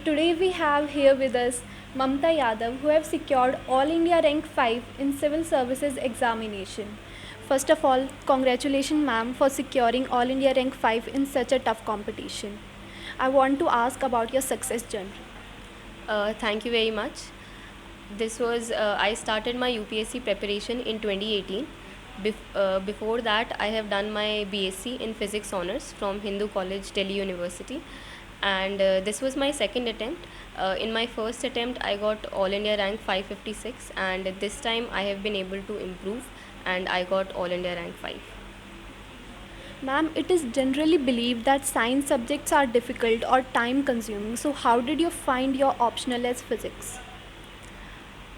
Today we have here with us Mamta Yadav, who have secured All India Rank 5 in Civil Services examination. First of all, congratulations ma'am for securing All India Rank 5 in such a tough competition. I want to ask about your success journey. Thank you very much. I started my UPSC preparation in 2018. Before that, I have done my BSc in Physics Honours from Hindu College, Delhi University. And this was my second attempt. In my first attempt, I got All India rank 556, and this time I have been able to improve and I got All India rank 5. Ma'am, it is generally believed that science subjects are difficult or time consuming. So how did you find your optional as physics?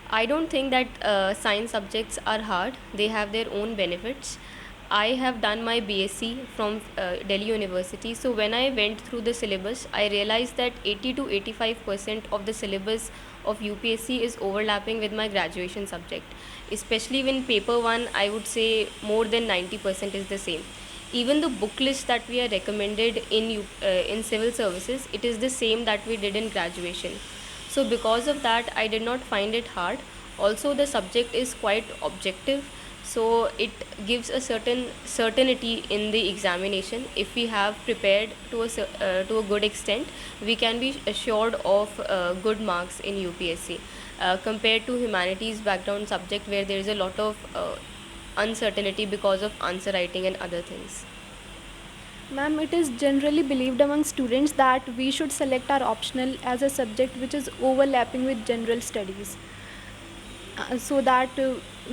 I don't think that science subjects are hard. They have their own benefits. I have done my BSc from Delhi University. So when I went through the syllabus, I realized that 80 to 85% of the syllabus of UPSC is overlapping with my graduation subject. Especially when paper 1, I would say more than 90% is the same. Even the book list that we are recommended in civil services, it is the same that we did in graduation. So because of that, I did not find it hard. Also, the subject is quite objective, so it gives a certain certainty in the examination. If we have prepared to a good extent, we can be assured of good marks in UPSC compared to humanities background subject, where there is a lot of uncertainty because of answer writing and other things. Ma'am, it is generally believed among students that we should select our optional as a subject which is overlapping with general studies so that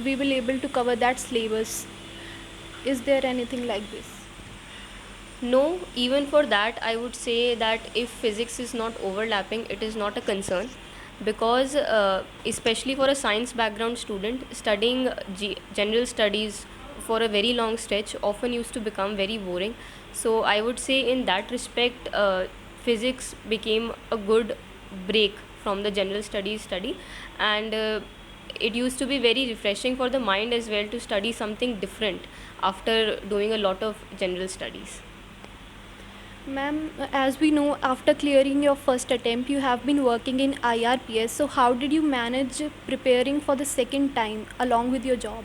we will able to cover that syllabus. Is there anything like this? No, even for that, I would say that if physics is not overlapping, it is not a concern, because especially for a science background student, studying general studies for a very long stretch often used to become very boring. So I would say in that respect, physics became a good break from the general studies study, and it used to be very refreshing for the mind as well to study something different after doing a lot of general studies. Ma'am, as we know, after clearing your first attempt, you have been working in IRPS. So how did you manage preparing for the second time along with your job?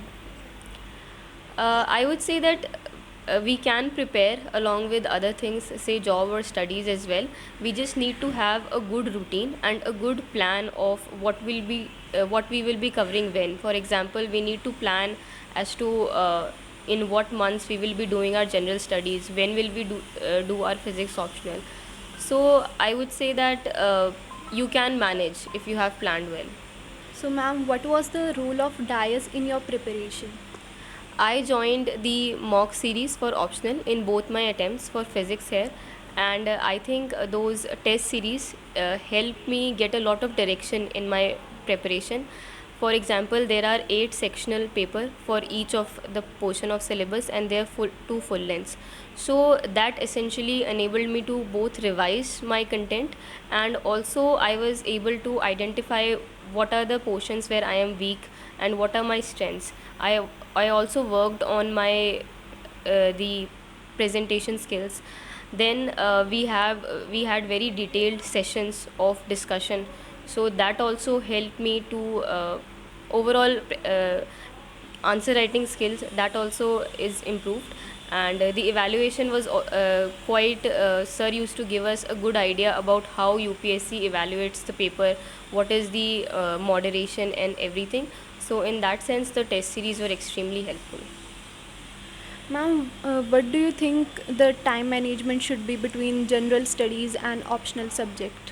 I would say that we can prepare along with other things, say job or studies as well. We just need to have a good routine and a good plan of what we will be covering when. For example, we need to plan as to in what months we will be doing our general studies, when will we do our physics optional. So I would say that you can manage if you have planned well. So ma'am, what was the role of DIAS in your preparation? I joined the mock series for optional in both my attempts for physics here, and I think those test series helped me get a lot of direction in my preparation. For example, there are 8 sectional paper for each of the portion of syllabus, and they are two full lengths. So that essentially enabled me to both revise my content, and also I was able to identify what are the portions where I am weak and what are my strengths. I also worked on my the presentation skills. Then we had very detailed sessions of discussion, so that also helped me to overall answer writing skills, that also is improved. And the evaluation was quite sir used to give us a good idea about how UPSC evaluates the paper, what is the moderation and everything. So in that sense, the test series were extremely helpful. Ma'am, what do you think the time management should be between general studies and optional subject?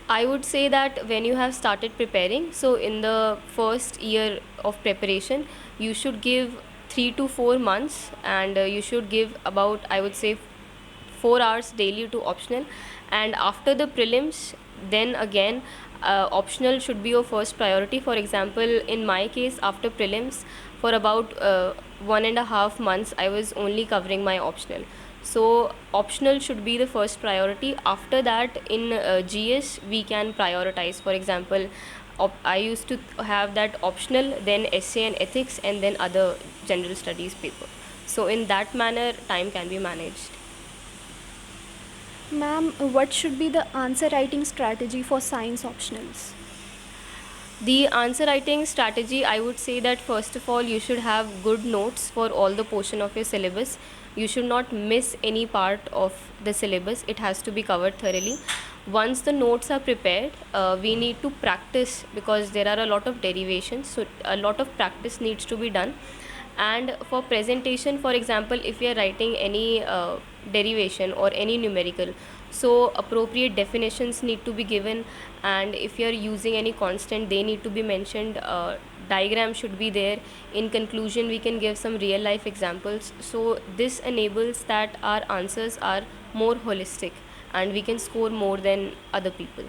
I would say that when you have started preparing, so in the first year of preparation, you should give 3 to 4 months, and you should give about, I would say, 4 hours daily to optional. And after the prelims, then again, optional should be your first priority. For example, in my case, after prelims, for about 1.5 months, I was only covering my optional. So optional should be the first priority. After that, in GS, we can prioritize. For example, I used to have that optional, then essay and ethics, and then other general studies paper. So in that manner, time can be managed. Ma'am, what should be the answer writing strategy for science optionals? The answer writing strategy, I would say that first of all, you should have good notes for all the portion of your syllabus. You should not miss any part of the syllabus. It has to be covered thoroughly. Once the notes are prepared, we need to practice because there are a lot of derivations. So a lot of practice needs to be done. And for presentation, for example, if we are writing any derivation or any numerical, so appropriate definitions need to be given, and if you are using any constant, they need to be mentioned. Diagram should be there. In conclusion, we can give some real life examples, so this enables that our answers are more holistic and we can score more than other people.